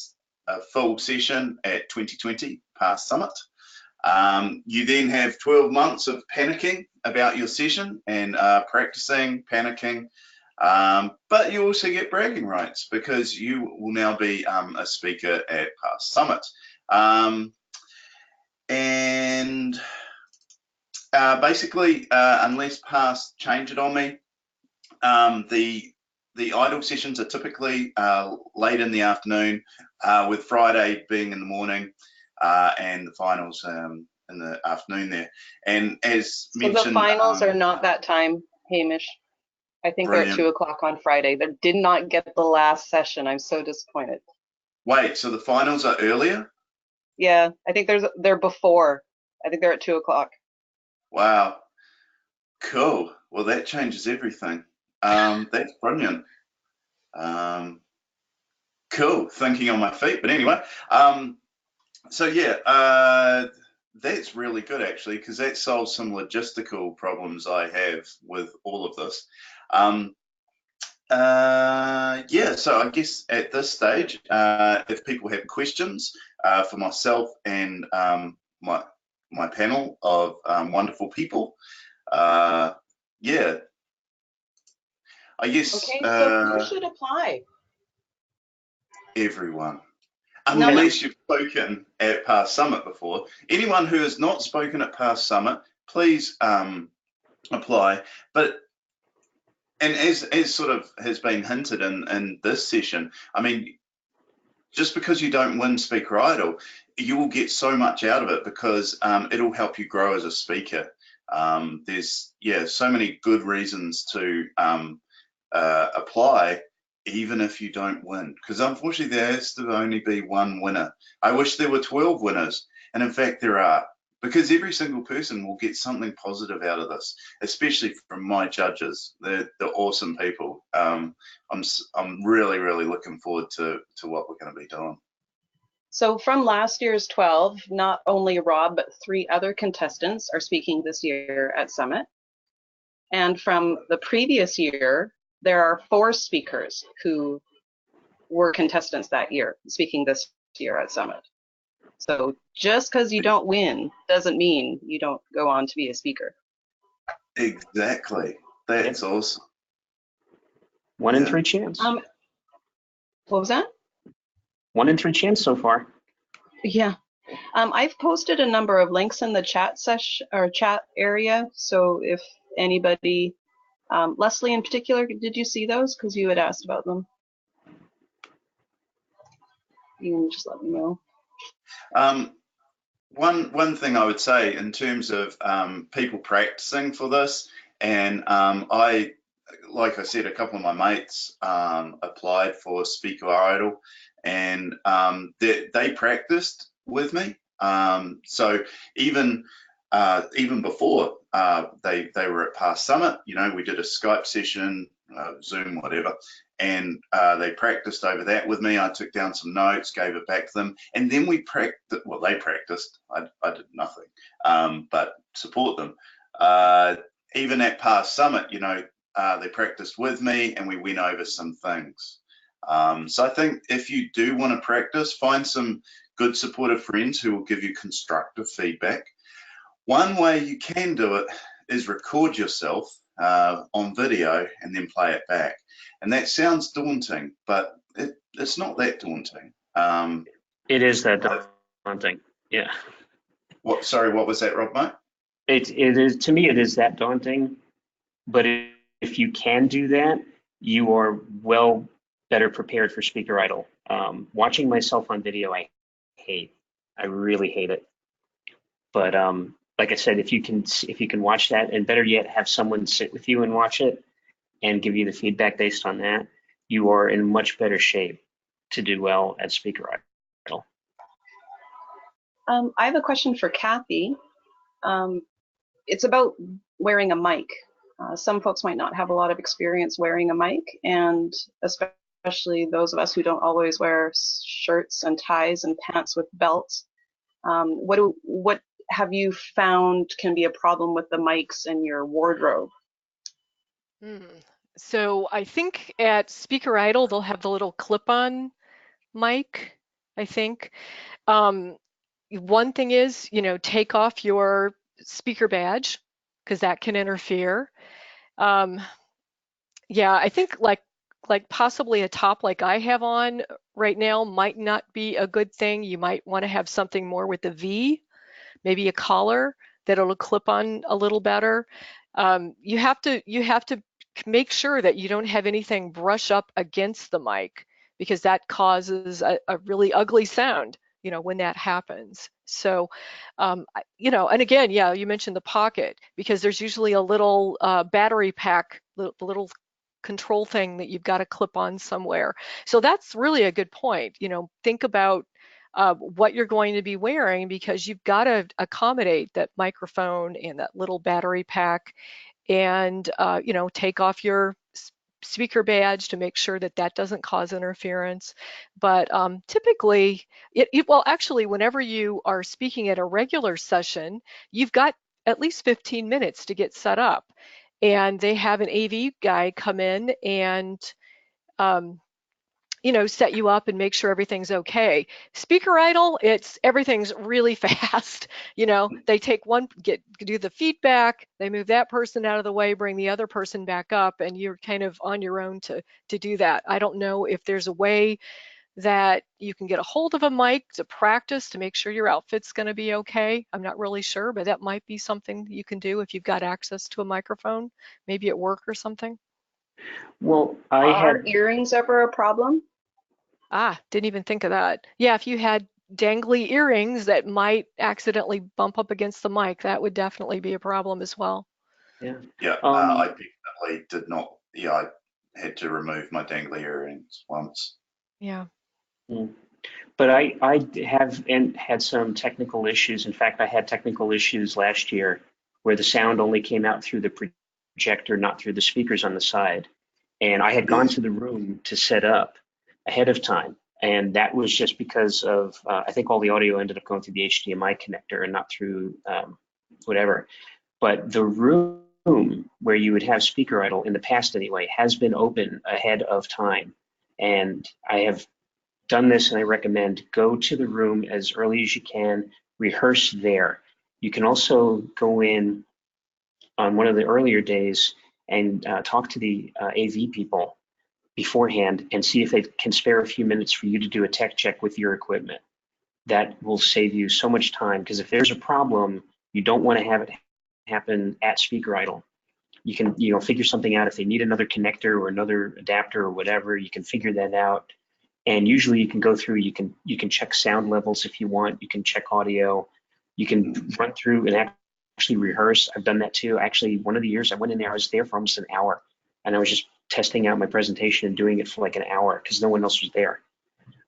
full session at 2020 PASS Summit. You then have 12 months of panicking about your session and practicing, panicking, but you also get bragging rights because you will now be a speaker at PASS Summit. And basically, unless PASS change it on me, the idle sessions are typically late in the afternoon, with Friday being in the morning, and the finals in the afternoon there. And as mentioned, the finals are not that time, Hamish. I think they're at 2 o'clock on Friday. They did not get the last session. I'm so disappointed. Wait, so the finals are earlier? Yeah, I think they're before. I think they're at 2 o'clock. Wow, cool. Well, that changes everything. That's brilliant. Cool, thinking on my feet. But anyway, so yeah, that's really good actually, because that solves some logistical problems I have with all of this. Yeah, so I guess at this stage, if people have questions for myself and my panel of wonderful people, yeah, I guess Okay, so who should apply? everyone. No, no. Unless you've spoken at Past Summit before. Anyone who has not spoken at Past Summit, please apply. But and as sort of has been hinted in this session, I mean, just because you don't win Speaker Idol, you will get so much out of it because it'll help you grow as a speaker. There's so many good reasons to apply even if you don't win, because unfortunately there has to only be one winner. I wish there were 12 winners, and in fact there are, because every single person will get something positive out of this, especially from my judges. They're awesome people. I'm really looking forward to what we're going to be doing. So from last year's 12, not only Rob, but 3 other contestants are speaking this year at Summit. And from the previous year, there are 4 speakers who were contestants that year, speaking this year at Summit. So just because you don't win doesn't mean you don't go on to be a speaker. Exactly. That's awesome. 1 in 3 chance. What was that? 1 in 3 chance so far. Yeah. I've posted a number of links in the chat session or chat area. So if anybody, Leslie in particular, did you see those? Because you had asked about them. You can just let me know. One thing I would say in terms of people practicing for this, and like I said, a couple of my mates applied for Speaker Idol, and they practiced with me. So even before they were at Past Summit, you know, we did a Skype session, Zoom, whatever, and they practiced over that with me. I took down some notes, gave it back to them, and then we practiced. Well, they practiced. I did nothing, but support them. Even at Past Summit, you know, they practiced with me, and we went over some things. So I think if you do want to practice, find some good supportive friends who will give you constructive feedback. One way you can do it is record yourself on video and then play it back. And that sounds daunting, but it's not that daunting. It is that daunting. Yeah. Sorry, what was that, Rob, mate? It is, to me, it is that daunting. But if you can do that, you are well better prepared for Speaker Idol. Watching myself on video, I really hate it. But like I said, if you can watch that, and better yet, have someone sit with you and watch it and give you the feedback based on that, you are in much better shape to do well at Speaker Idol. I have a question for Kathy. It's about wearing a mic. Some folks might not have a lot of experience wearing a mic, and especially those of us who don't always wear shirts and ties and pants with belts. What have you found can be a problem with the mics in your wardrobe? So I think at Speaker Idol, they'll have the little clip-on mic, I think. One thing is, you know, take off your speaker badge because that can interfere. Yeah, I think like possibly a top like I have on right now might not be a good thing. You might want to have something more with a V, maybe a collar that'll clip on a little better. You have to make sure that you don't have anything brush up against the mic because that causes a really ugly sound, you know, when that happens. So, you know, and again, yeah, you mentioned the pocket because there's usually a little battery pack, the little control thing that you've got to clip on somewhere. So that's really a good point. You know, think about what you're going to be wearing because you've got to accommodate that microphone and that little battery pack, and you know, take off your speaker badge to make sure that that doesn't cause interference. But typically, well, actually, whenever you are speaking at a regular session, you've got at least 15 minutes to get set up. And they have an AV guy come in and you know, set you up and make sure everything's okay. Speaker idle, everything's really fast. You know, they take do the feedback, they move that person out of the way, bring the other person back up, and you're kind of on your own to do that. I don't know if there's a way that you can get a hold of a mic to practice to make sure your outfit's going to be okay. I'm not really sure, but that might be something that you can do if you've got access to a microphone, maybe at work or something. Well, Are earrings ever a problem? Didn't even think of that. Yeah, if you had dangly earrings that might accidentally bump up against the mic, that would definitely be a problem as well. Yeah. I definitely did not. Yeah, I had to remove my dangly earrings once. Yeah. But I have had some technical issues. In fact, I had technical issues last year where the sound only came out through the projector, not through the speakers on the side. And I had gone to the room to set up ahead of time. And that was just because of, I think all the audio ended up going through the HDMI connector and not through whatever. But the room where you would have speaker idle in the past anyway has been open ahead of time. And I have done this, and I recommend go to the room as early as you can, rehearse there. You can also go in on one of the earlier days and talk to the AV people beforehand and see if they can spare a few minutes for you to do a tech check with your equipment. That will save you so much time, because if there's a problem, you don't want to have it happen at speaker idle. You can, figure something out. If they need another connector or another adapter or whatever, you can figure that out. And usually you can go through, you can check sound levels if you want, you can check audio, you can run through and actually rehearse. I've done that too. Actually, one of the years I went in there, I was there for almost an hour, and I was just testing out my presentation and doing it for like an hour because no one else was there.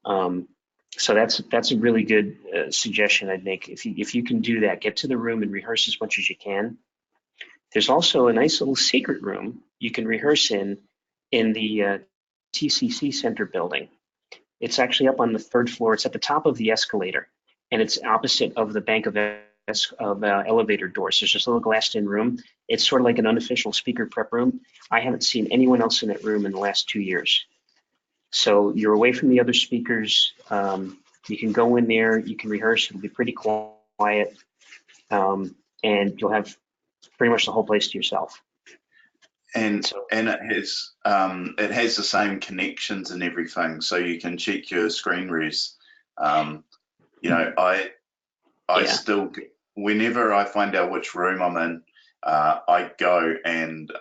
So that's a really good suggestion I'd make. If you can do that, get to the room and rehearse as much as you can. There's also a nice little secret room you can rehearse in the TCC Center building. It's actually up on the 3rd floor. It's at the top of the escalator, and it's opposite of the bank of elevator doors. There's this little glassed-in room. It's sort of like an unofficial speaker prep room. I haven't seen anyone else in that room in the last 2 years. So you're away from the other speakers. You can go in there. You can rehearse. It'll be pretty quiet, and you'll have pretty much the whole place to yourself. And it has the same connections and everything, so you can check your screen res. I still, whenever I find out which room I'm in, I go and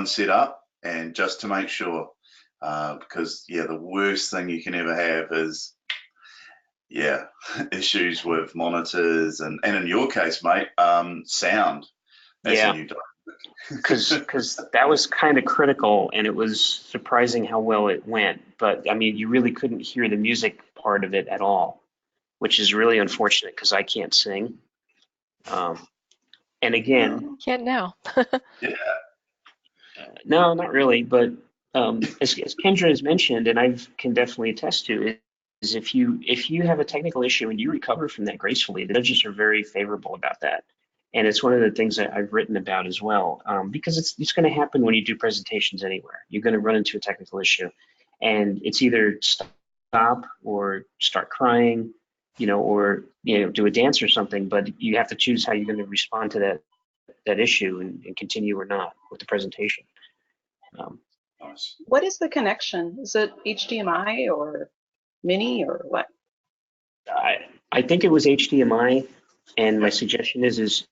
set up, and just to make sure, because the worst thing you can ever have is issues with monitors and in your case, mate, sound. Because that was kind of critical, and it was surprising how well it went. But I mean, you really couldn't hear the music part of it at all, which is really unfortunate because I can't sing. And again, can't now. No, not really. But as Kendra has mentioned, and I can definitely attest to, is if you have a technical issue and you recover from that gracefully, the judges are very favorable about that. And it's one of the things that I've written about as well, because it's going to happen when you do presentations anywhere. You're going to run into a technical issue, and it's either stop or start crying, or do a dance or something. But you have to choose how you're going to respond to that issue and continue or not with the presentation. What is the connection? Is it HDMI or mini or what? I think it was HDMI, and my suggestion is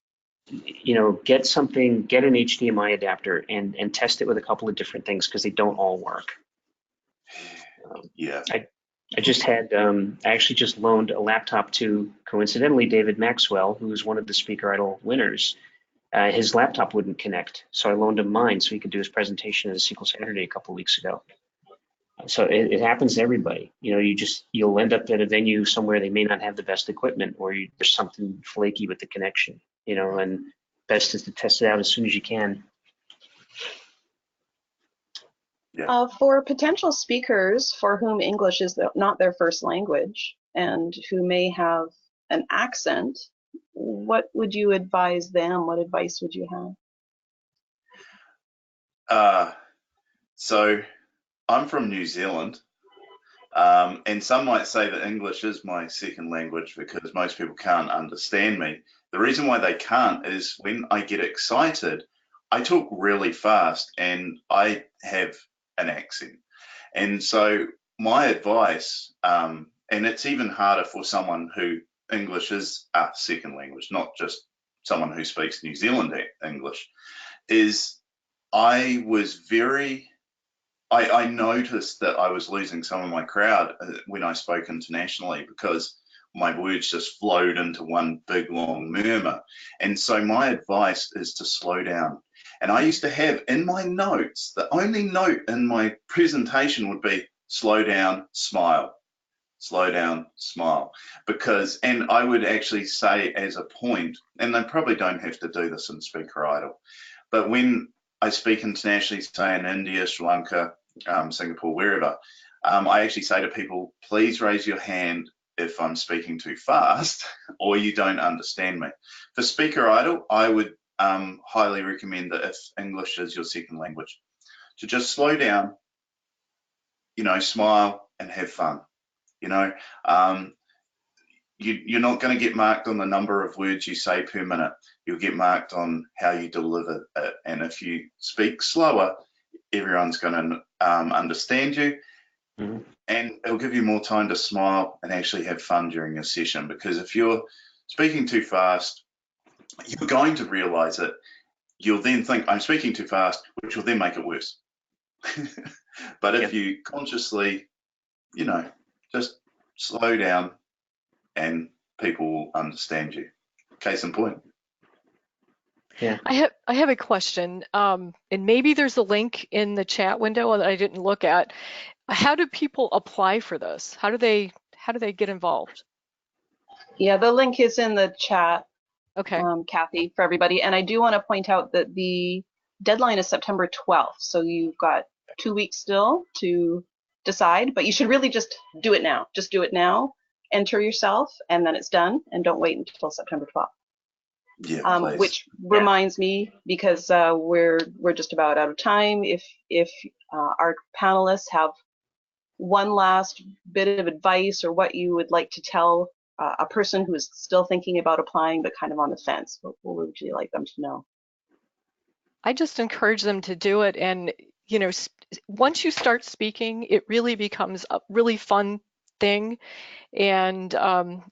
get an HDMI adapter and test it with a couple of different things, because they don't all work. I just had I actually just loaned a laptop to, coincidentally, David Maxwell, who's one of the Speaker Idol winners. His laptop wouldn't connect, so I loaned him mine so he could do his presentation at a SQL Saturday a couple of weeks ago. So it happens to everybody. You'll end up at a venue somewhere they may not have the best equipment, or there's something flaky with the connection. And best is to test it out as soon as you can. For potential speakers for whom English is not their first language and who may have an accent, what would you advise them? What advice would you have? So I'm from New Zealand, and some might say that English is my second language because most people can't understand me. The reason why they can't is when I get excited, I talk really fast and I have an accent. And so my advice, and it's even harder for someone who English is a second language, not just someone who speaks New Zealand English, is I was very, I noticed that I was losing some of my crowd when I spoke internationally because my words just flowed into one big long murmur. And so my advice is to slow down. And I used to have in my notes, the only note in my presentation would be slow down, smile, slow down, smile. Because, and I would actually say as a point, and they probably don't have to do this in Speaker Idol, but when I speak internationally, say in India, Sri Lanka, Singapore, wherever, I actually say to people, please raise your hand if I'm speaking too fast or you don't understand me. For Speaker Idol, I would highly recommend that if English is your second language, to just slow down, you know, smile and have fun. You know, you're not going to get marked on the number of words you say per minute. You'll get marked on how you deliver it. And if you speak slower, everyone's going to understand you. Mm-hmm. And it'll give you more time to smile and actually have fun during your session. Because if you're speaking too fast, you're going to realize it. You'll then think, I'm speaking too fast, which will then make it worse. But if you consciously, you know, just slow down and people will understand you. Case in point. Yeah. I have a question, and maybe there's a link in the chat window that I didn't look at. How do people apply for this? How do they get involved? Yeah, the link is in the chat, Okay. Kathy, for everybody. And I do want to point out that the deadline is September 12th. So you've got 2 weeks still to decide, but you should really just do it now. Just do it now, enter yourself, and then it's done. And don't wait until September 12th. Yeah, which reminds me, because we're just about out of time, if our panelists have one last bit of advice or what you would like to tell a person who is still thinking about applying but kind of on the fence, what would you like them to know? I just encourage them to do it, and you know, once you start speaking, it really becomes a really fun thing. And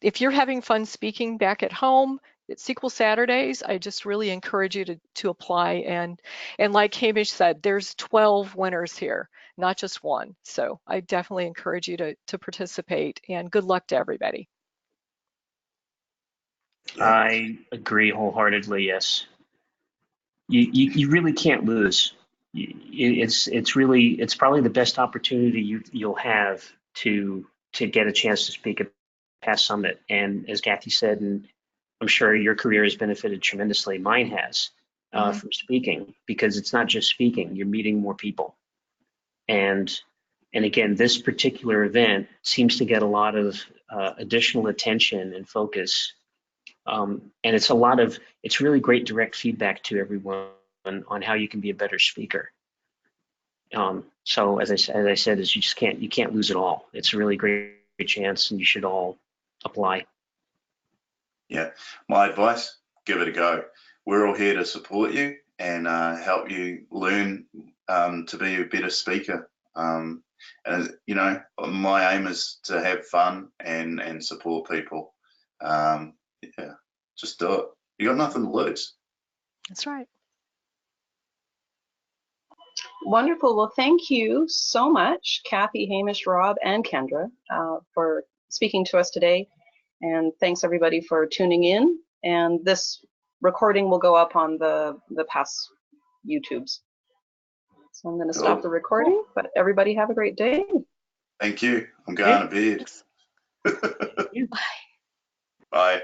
if you're having fun speaking back at home at Sequel Saturdays, I just really encourage you to apply. And like Hamish said, there's 12 winners here, not just one. So I definitely encourage you to participate, and good luck to everybody. I agree wholeheartedly. Yes, you really can't lose. It's probably the best opportunity you'll have to get a chance to speak at Past Summit. And as Kathy said, and I'm sure your career has benefited tremendously. Mine has from speaking, because it's not just speaking; you're meeting more people. And again, this particular event seems to get a lot of additional attention and focus. And it's really great direct feedback to everyone on how you can be a better speaker. So as I said, is you can't lose it all. It's a really great chance, and you should all apply. Yeah, my advice, give it a go. We're all here to support you and help you learn to be a better speaker. And you know, my aim is to have fun and support people. Yeah, just do it. You got nothing to lose. That's right. Wonderful. Well, thank you so much, Kathy, Hamish, Rob, and Kendra, for speaking to us today. And thanks everybody for tuning in. And this recording will go up on the past YouTubes. So I'm going to stop the recording, but everybody have a great day. Thank you. I'm going to bed. Bye. Bye.